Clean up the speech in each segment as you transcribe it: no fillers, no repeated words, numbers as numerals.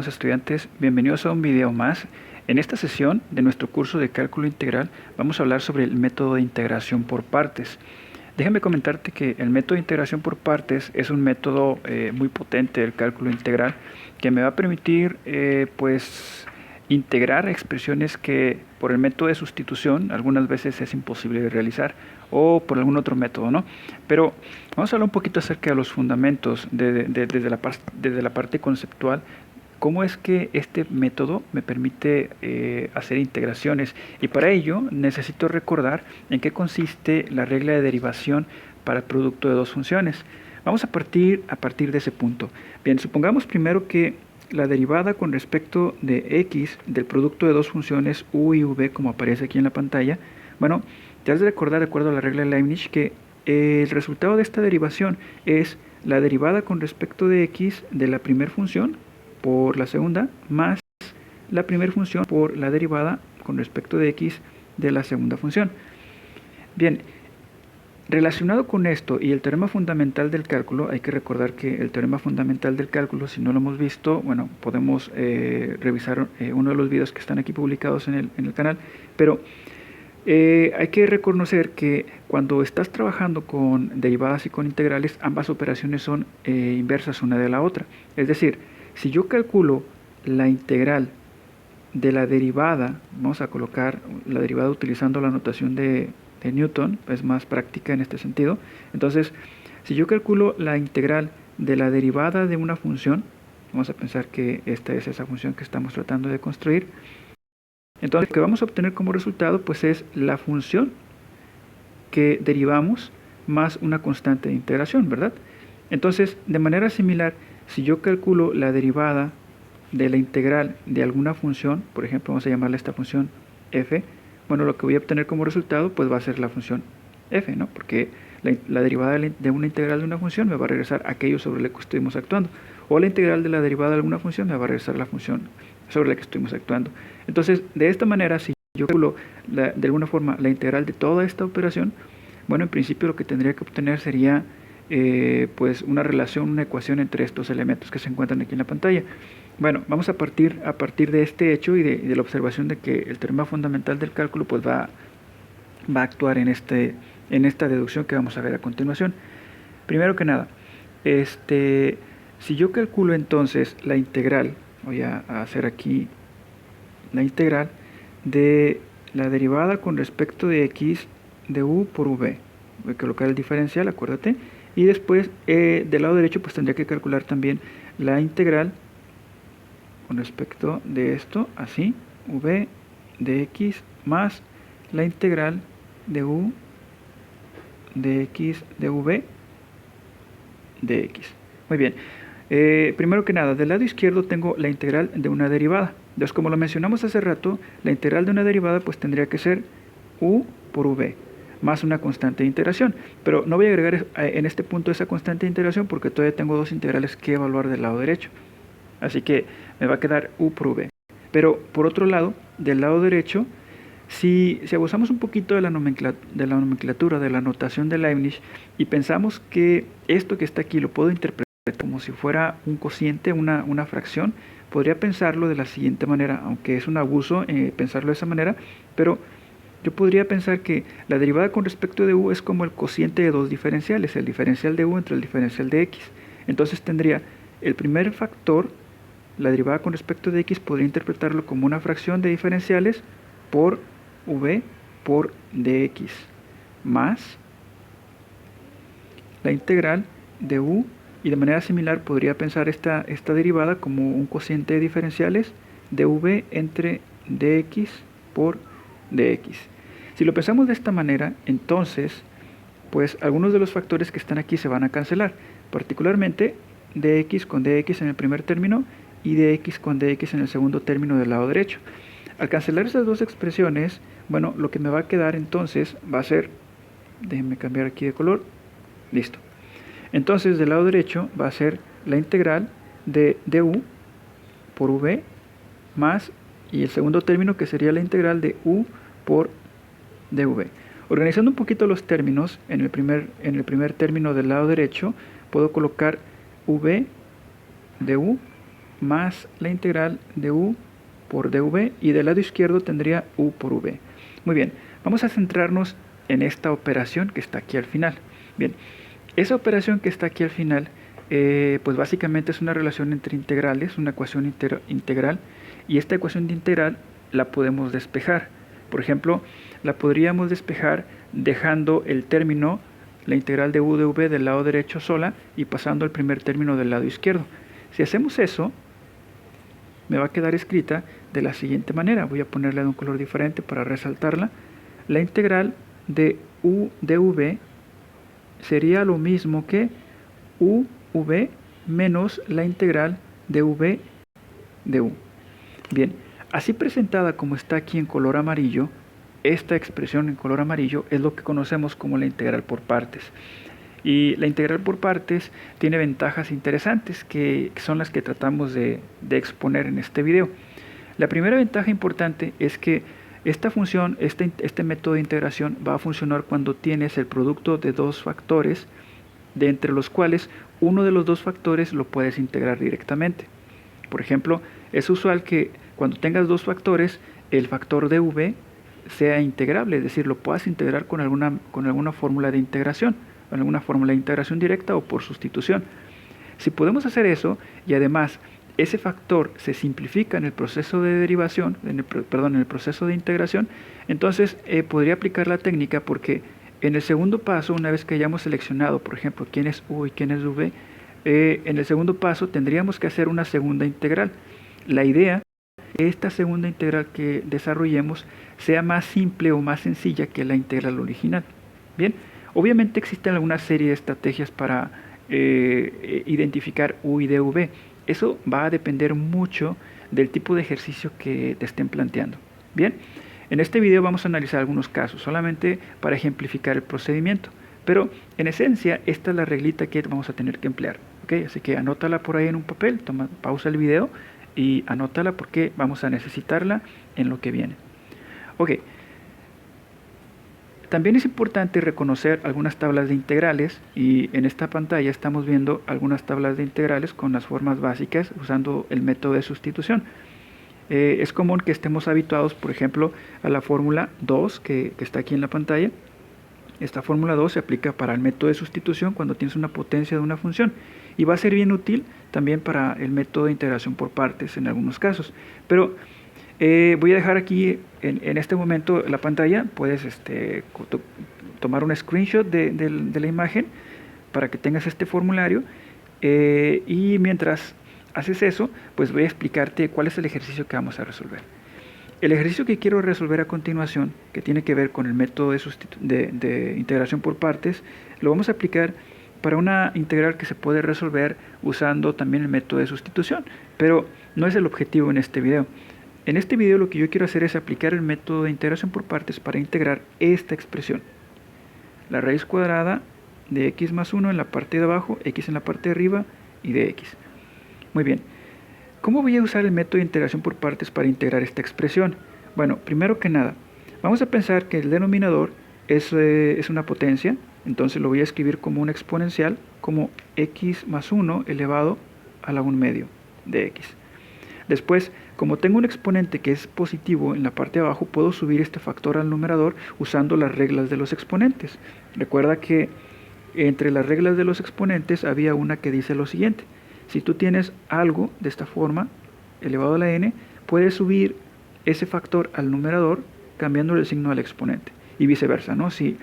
estudiantes, bienvenidos a un video más. En esta sesión de nuestro curso de cálculo integral vamos a hablar sobre el método de integración por partes. Déjame comentarte que el método de integración por partes es un método muy potente del cálculo integral que me va a permitir integrar expresiones que por el método de sustitución algunas veces es imposible de realizar o por algún otro método, ¿no? Pero vamos a hablar un poquito acerca de los fundamentos desde la parte conceptual. ¿Cómo es que este método me permite hacer integraciones? Y para ello necesito recordar en qué consiste la regla de derivación para el producto de dos funciones. Vamos a partir de ese punto. Bien, supongamos primero que la derivada con respecto de x del producto de dos funciones u y v, como aparece aquí en la pantalla. Bueno, te has de recordar, de acuerdo a la regla de Leibniz, que el resultado de esta derivación es la derivada con respecto de x de la primera función por la segunda más la primera función por la derivada con respecto de x de la segunda función. Bien, relacionado con esto y el teorema fundamental del cálculo, hay que recordar que el teorema fundamental del cálculo, si no lo hemos visto, bueno, podemos revisar uno de los videos que están aquí publicados en el canal, pero hay que reconocer que cuando estás trabajando con derivadas y con integrales, ambas operaciones son inversas una de la otra. Es decir, si yo calculo la integral de la derivada, vamos a colocar la derivada utilizando la notación de Newton, es más práctica en este sentido. Entonces, si yo calculo la integral de la derivada de una función, vamos a pensar que esta es esa función que estamos tratando de construir. Entonces, lo que vamos a obtener como resultado pues es la función que derivamos más una constante de integración, ¿verdad? Entonces, de manera similar, si yo calculo la derivada de la integral de alguna función, por ejemplo, vamos a llamarle esta función f, bueno, lo que voy a obtener como resultado pues va a ser la función f, ¿no? Porque la derivada de una integral de una función me va a regresar aquello sobre lo que estuvimos actuando, o la integral de la derivada de alguna función me va a regresar la función sobre la que estuvimos actuando. Entonces, de esta manera, si yo calculo de alguna forma la integral de toda esta operación, bueno, en principio lo que tendría que obtener sería pues una relación, una ecuación entre estos elementos que se encuentran aquí en la pantalla. Bueno, vamos a partir de este hecho y de la observación de que el teorema fundamental del cálculo pues va a actuar en esta deducción que vamos a ver a continuación. Primero que nada, si yo calculo entonces la integral, voy a hacer aquí la integral de la derivada con respecto de x de u por v. Voy a colocar el diferencial, acuérdate. Y después, del lado derecho, pues tendría que calcular también la integral con respecto de esto, así, v de x más la integral de u de x de v de x. Muy bien. Primero que nada, del lado izquierdo tengo la integral de una derivada. Entonces, como lo mencionamos hace rato, la integral de una derivada pues tendría que ser u por v más una constante de integración. Pero no voy a agregar en este punto esa constante de integración porque todavía tengo dos integrales que evaluar del lado derecho. Así que me va a quedar u por v. Pero por otro lado, del lado derecho, si abusamos un poquito de la nomenclatura, de la notación de Leibniz, y pensamos que esto que está aquí lo puedo interpretar como si fuera un cociente, una fracción, podría pensarlo de la siguiente manera, aunque es un abuso pensarlo de esa manera, pero yo podría pensar que la derivada con respecto de u es como el cociente de dos diferenciales, el diferencial de u entre el diferencial de x. Entonces tendría el primer factor, la derivada con respecto de x, podría interpretarlo como una fracción de diferenciales por v por dx, más la integral de u, y de manera similar podría pensar esta derivada como un cociente de diferenciales de v entre dx por dx. Si lo pensamos de esta manera, entonces pues algunos de los factores que están aquí se van a cancelar, particularmente dx con dx en el primer término y dx con dx en el segundo término del lado derecho. Al cancelar esas dos expresiones, bueno, lo que me va a quedar entonces va a ser, déjenme cambiar aquí de color, listo. Entonces del lado derecho va a ser la integral de du por v más, y el segundo término que sería la integral de u por dv. Organizando un poquito los términos, en el primer término del lado derecho puedo colocar v de u más la integral de u por dv, y del lado izquierdo tendría u por v. Muy bien, vamos a centrarnos en esta operación que está aquí al final. Bien, esa operación que está aquí al final, pues básicamente es una relación entre integrales, una ecuación integral, y esta ecuación de integral la podemos despejar. Por ejemplo, la podríamos despejar dejando el término, la integral de u de v, del lado derecho sola y pasando el primer término del lado izquierdo. Si hacemos eso, me va a quedar escrita de la siguiente manera. Voy a ponerle de un color diferente para resaltarla. La integral de u de v sería lo mismo que uv menos la integral de v de u. Bien, así presentada como está aquí en color amarillo, esta expresión en color amarillo es lo que conocemos como la integral por partes. Y la integral por partes tiene ventajas interesantes que son las que tratamos de exponer en este video. La primera ventaja importante es que esta función, este método de integración va a funcionar cuando tienes el producto de dos factores, de entre los cuales uno de los dos factores lo puedes integrar directamente. Por ejemplo, es usual que cuando tengas dos factores, el factor de v sea integrable, es decir, lo puedas integrar con alguna fórmula de integración, alguna fórmula de integración directa o por sustitución. Si podemos hacer eso y además ese factor se simplifica en el proceso de derivación, en el proceso de integración, entonces podría aplicar la técnica, porque en el segundo paso, una vez que hayamos seleccionado, por ejemplo, quién es u y quién es v, en el segundo paso tendríamos que hacer una segunda integral. La idea es que esta segunda integral que desarrollemos sea más simple o más sencilla que la integral original. Bien, obviamente existen alguna serie de estrategias para identificar u y dv. Eso va a depender mucho del tipo de ejercicio que te estén planteando. Bien, en este video vamos a analizar algunos casos solamente para ejemplificar el procedimiento, pero en esencia esta es la reglita que vamos a tener que emplear. ¿Okay? Así que anótala por ahí en un papel, pausa el video y anótala porque vamos a necesitarla en lo que viene. Ok. También es importante reconocer algunas tablas de integrales, y en esta pantalla estamos viendo algunas tablas de integrales con las formas básicas usando el método de sustitución. Es común que estemos habituados, por ejemplo, a la fórmula 2 que está aquí en la pantalla. Esta fórmula 2 se aplica para el método de sustitución cuando tienes una potencia de una función, y va a ser bien útil también para el método de integración por partes en algunos casos. Pero voy a dejar aquí en este momento la pantalla. Puedes tomar un screenshot de la imagen para que tengas este formulario, y mientras haces eso, pues voy a explicarte cuál es el ejercicio que vamos a resolver. El ejercicio que quiero resolver a continuación, que tiene que ver con el método de integración por partes, lo vamos a aplicar para una integral que se puede resolver usando también el método de sustitución, pero no es el objetivo en este video. En este video lo que yo quiero hacer es aplicar el método de integración por partes para integrar esta expresión. La raíz cuadrada de x más 1 en la parte de abajo, x en la parte de arriba y de x. Muy bien. ¿Cómo voy a usar el método de integración por partes para integrar esta expresión? Bueno, primero que nada, vamos a pensar que el denominador es una potencia, entonces lo voy a escribir como una exponencial, como x más 1 elevado a la 1/2 de x. Después, como tengo un exponente que es positivo en la parte de abajo, puedo subir este factor al numerador usando las reglas de los exponentes. Recuerda que entre las reglas de los exponentes había una que dice lo siguiente: si tú tienes algo de esta forma, elevado a la n, puedes subir ese factor al numerador cambiándole el signo al exponente, y viceversa, ¿no? Si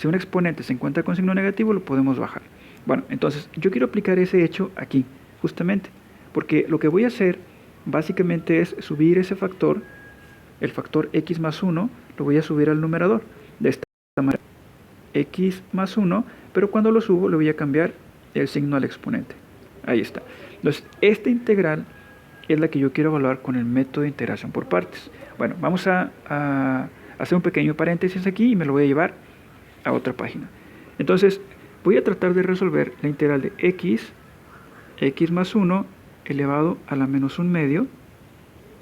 un exponente se encuentra con signo negativo, lo podemos bajar. Bueno, entonces yo quiero aplicar ese hecho aquí, justamente, porque lo que voy a hacer básicamente es subir ese factor, el factor x más 1, lo voy a subir al numerador, de esta manera, x más 1, pero cuando lo subo le voy a cambiar el signo al exponente. Ahí está. Entonces, esta integral es la que yo quiero evaluar con el método de integración por partes. Bueno, vamos a hacer un pequeño paréntesis aquí y me lo voy a llevar a otra página. Entonces, voy a tratar de resolver la integral de x más 1 elevado a la menos 1/2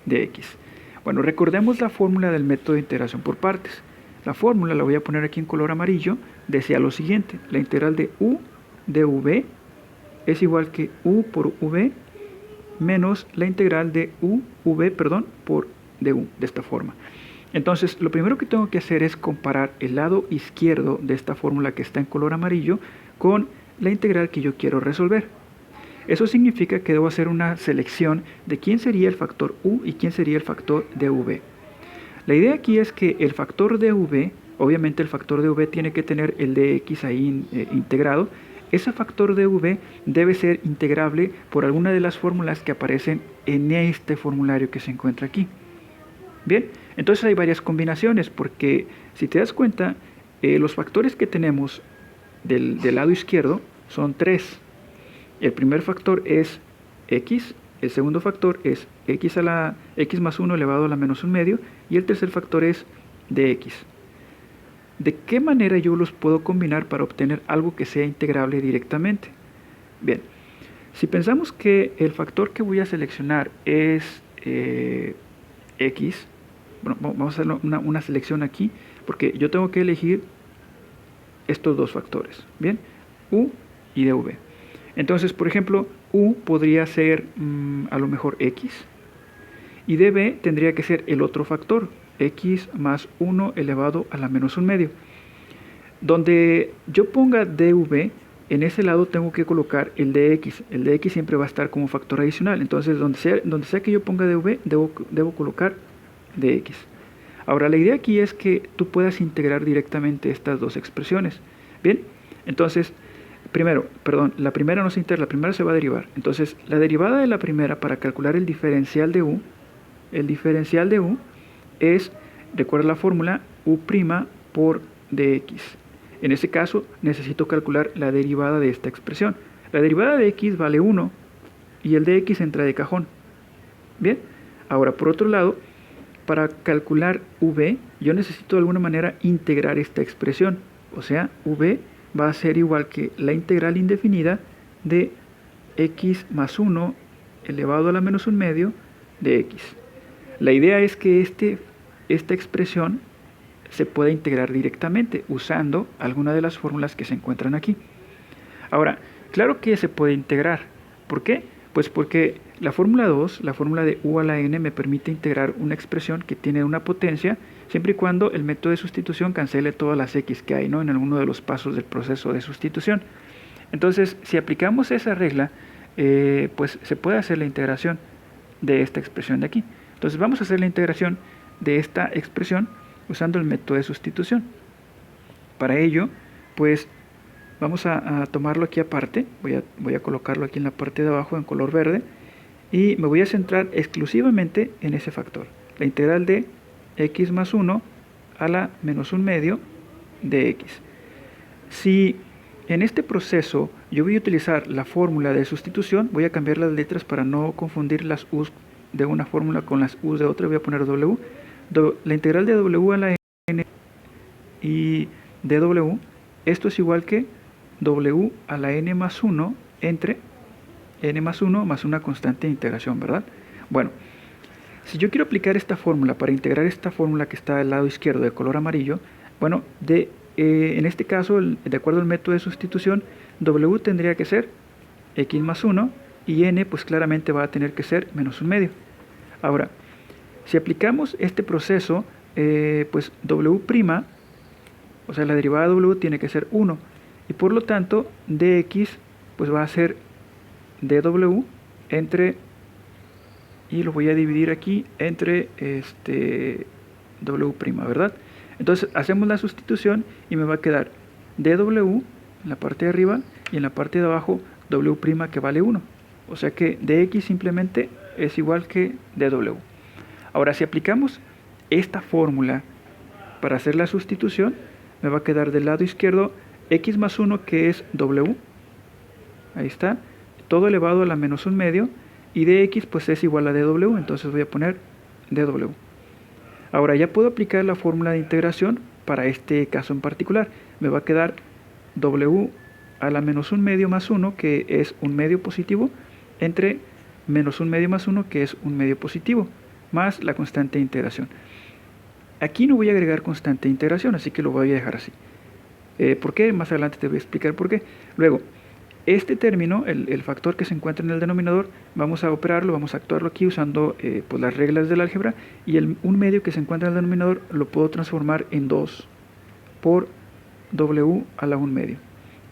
de x. Bueno, recordemos la fórmula del método de integración por partes. La fórmula la voy a poner aquí en color amarillo. Decía lo siguiente: la integral de u de v es igual que u por v menos la integral de uv, perdón, por du, de esta forma. Entonces, lo primero que tengo que hacer es comparar el lado izquierdo de esta fórmula que está en color amarillo con la integral que yo quiero resolver. Eso significa que debo hacer una selección de quién sería el factor u y quién sería el factor dv. La idea aquí es que el factor dv, obviamente el factor dv tiene que tener el dx ahí integrado. Ese factor dv debe ser integrable por alguna de las fórmulas que aparecen en este formulario que se encuentra aquí. Bien, entonces hay varias combinaciones, porque si te das cuenta, los factores que tenemos del lado izquierdo son 3. El primer factor es x, el segundo factor es x más 1 elevado a la menos 1 medio, y el tercer factor es dx. ¿De qué manera yo los puedo combinar para obtener algo que sea integrable directamente? Bien, si pensamos que el factor que voy a seleccionar es x, bueno, vamos a hacer una selección aquí, porque yo tengo que elegir estos dos factores, bien, u y dv. Entonces, por ejemplo, u podría ser a lo mejor x, y dv tendría que ser el otro factor, x más 1 elevado a la menos 1 medio. Donde yo ponga dv, en ese lado tengo que colocar el dx. El dx siempre va a estar como factor adicional. Entonces, donde sea que yo ponga dv, debo colocar dx. Ahora, la idea aquí es que tú puedas integrar directamente estas dos expresiones. Bien, entonces, la primera no se integra, la primera se va a derivar. Entonces, la derivada de la primera para calcular el diferencial de u es, recuerda la fórmula, u' por dx. En este caso, necesito calcular la derivada de esta expresión. La derivada de x vale 1 y el dx entra de cajón. Bien, ahora por otro lado, para calcular v, yo necesito de alguna manera integrar esta expresión. O sea, v va a ser igual que la integral indefinida de x más 1 elevado a la menos 1 medio de x. La idea es que esta expresión se pueda integrar directamente usando alguna de las fórmulas que se encuentran aquí. Ahora, claro que se puede integrar. ¿Por qué? Pues porque la fórmula 2, la fórmula de u a la n, me permite integrar una expresión que tiene una potencia siempre y cuando el método de sustitución cancele todas las x que hay, ¿no?, en alguno de los pasos del proceso de sustitución. Entonces, si aplicamos esa regla, pues se puede hacer la integración de esta expresión de aquí. Entonces vamos a hacer la integración de esta expresión usando el método de sustitución. Para ello, pues vamos a tomarlo aquí aparte. Voy a colocarlo aquí en la parte de abajo en color verde y me voy a centrar exclusivamente en ese factor, la integral de x más 1 a la menos 1 medio de x. Si en este proceso yo voy a utilizar la fórmula de sustitución, voy a cambiar las letras para no confundir las u's de una fórmula con las u's de otra. Voy a poner w. La integral de w a la n y de w, esto es igual que w a la n más 1 entre n más 1 más una constante de integración, ¿verdad? Bueno, si yo quiero aplicar esta fórmula para integrar esta fórmula que está al lado izquierdo de color amarillo, bueno, en este caso, de acuerdo al método de sustitución, w tendría que ser x más 1 y n pues claramente va a tener que ser menos 1 medio. Ahora, si aplicamos este proceso, pues w', o sea, la derivada de w tiene que ser 1 y por lo tanto dx pues va a ser dw entre, y lo voy a dividir aquí entre w', ¿verdad? Entonces hacemos la sustitución y me va a quedar dw en la parte de arriba y en la parte de abajo w' que vale 1. O sea que dx simplemente es igual que dw. Ahora, si aplicamos esta fórmula para hacer la sustitución, me va a quedar del lado izquierdo x más 1, que es w. Ahí está. Todo elevado a la menos 1 medio. Y dx pues es igual a dw. Entonces voy a poner dw. Ahora ya puedo aplicar la fórmula de integración para este caso en particular. Me va a quedar w a la menos 1 medio más 1, que es 1 medio positivo, entre menos 1 medio más 1, que es 1 medio positivo, más la constante de integración. Aquí no voy a agregar constante de integración, así que lo voy a dejar así. ¿Por qué? Más adelante te voy a explicar por qué. Luego, este término, el factor que se encuentra en el denominador, vamos a operarlo, vamos a actuarlo aquí usando pues las reglas del álgebra, y un medio que se encuentra en el denominador lo puedo transformar en 2 por w a la 1 medio.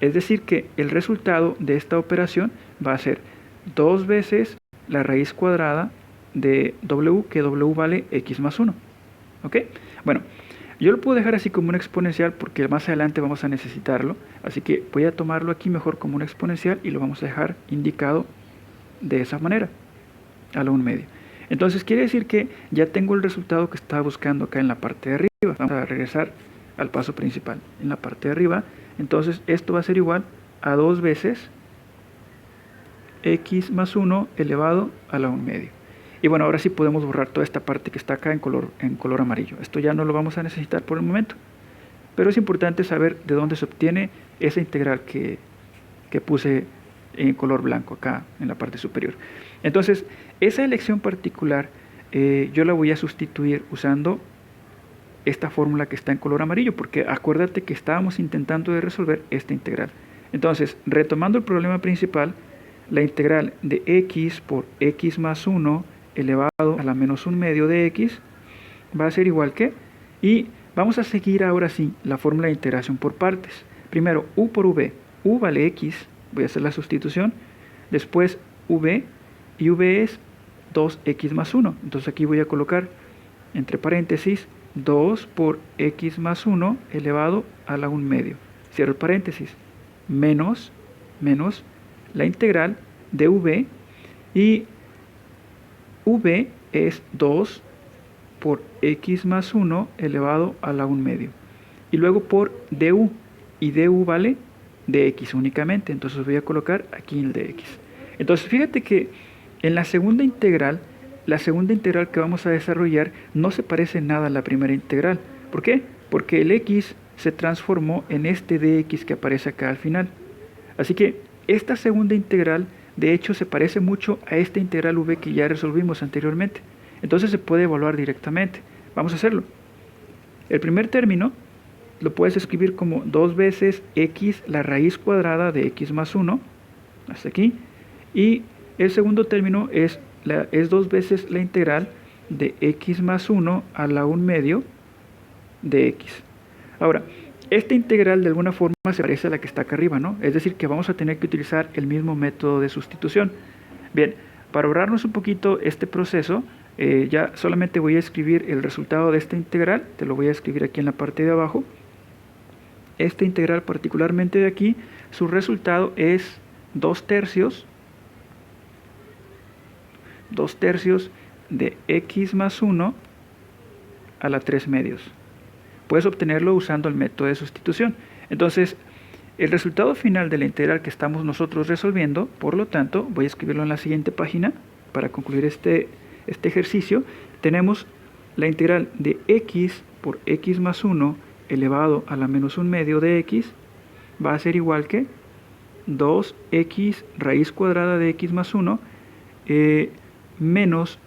Es decir que el resultado de esta operación va a ser 2 veces la raíz cuadrada de w, que w vale x más 1. ¿Ok? Bueno, yo lo puedo dejar así como una exponencial porque más adelante vamos a necesitarlo. Así que voy a tomarlo aquí mejor como una exponencial y lo vamos a dejar indicado de esa manera, a la 1 medio. Entonces quiere decir que ya tengo el resultado que estaba buscando acá en la parte de arriba. Vamos a regresar al paso principal. En la parte de arriba, entonces esto va a ser igual a 2 veces x más 1 elevado a la 1 medio. Y bueno, ahora sí podemos borrar toda esta parte que está acá en color amarillo. Esto ya no lo vamos a necesitar por el momento. Pero es importante saber de dónde se obtiene esa integral que puse en color blanco acá en la parte superior. Entonces, esa elección particular yo la voy a sustituir usando esta fórmula que está en color amarillo, porque acuérdate que estábamos intentando de resolver esta integral. Entonces, retomando el problema principal, la integral de x por x más 1 elevado a la menos 1 medio de x va a ser igual que, y vamos a seguir ahora sí la fórmula de integración por partes. Primero u por v, u vale x, voy a hacer la sustitución, después v, y v es 2x más 1, entonces aquí voy a colocar entre paréntesis 2 por x más 1 elevado a la 1 medio, cierro el paréntesis, menos la integral de v, y v es 2 por x más 1 elevado a la 1 medio. Y luego por du, y du vale dx únicamente, entonces voy a colocar aquí el dx. Entonces fíjate que en la segunda integral que vamos a desarrollar no se parece nada a la primera integral. ¿Por qué? Porque el x se transformó en este dx que aparece acá al final. Así que esta segunda integral de hecho se parece mucho a esta integral v que ya resolvimos anteriormente. Entonces se puede evaluar directamente. Vamos a hacerlo. El primer término lo puedes escribir como 2 veces x la raíz cuadrada de x más 1, hasta aquí. Y el segundo término es 2 veces la integral de x más 1 a la 1 medio de x. Ahora, esta integral de alguna forma se parece a la que está acá arriba, ¿no? Es decir, que vamos a tener que utilizar el mismo método de sustitución. Bien, para ahorrarnos un poquito este proceso, ya solamente voy a escribir el resultado de esta integral. Te lo voy a escribir aquí en la parte de abajo. Esta integral particularmente de aquí, su resultado es 2 tercios de x más 1 a la 3 medios. Puedes obtenerlo usando el método de sustitución. Entonces, el resultado final de la integral que estamos nosotros resolviendo, por lo tanto, voy a escribirlo en la siguiente página para concluir este ejercicio. Tenemos la integral de x por x más 1 elevado a la menos 1 medio de x va a ser igual que 2x raíz cuadrada de x más 1 menos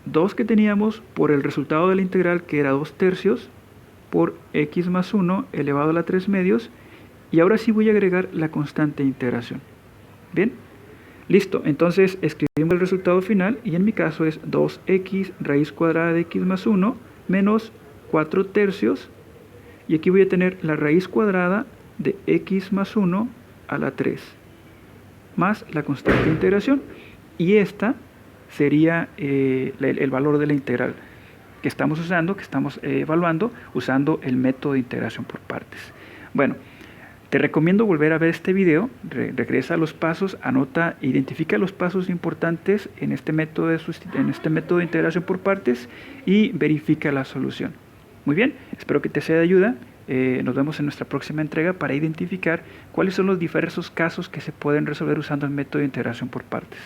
2 que teníamos por el resultado de la integral, que era 2 tercios por x más 1 elevado a la 3 medios, y ahora sí voy a agregar la constante de integración. Bien, listo, entonces escribimos el resultado final, y en mi caso es 2x raíz cuadrada de x más 1 menos 4 tercios, y aquí voy a tener la raíz cuadrada de x más 1 a la 3 más la constante de integración, y esta sería el valor de la integral que estamos usando, que estamos evaluando usando el método de integración por partes. Bueno, te recomiendo volver a ver este video, regresa a los pasos, anota, identifica los pasos importantes en este método de integración por partes y verifica la solución. Muy bien, espero que te sea de ayuda. Nos vemos en nuestra próxima entrega para identificar cuáles son los diversos casos que se pueden resolver usando el método de integración por partes.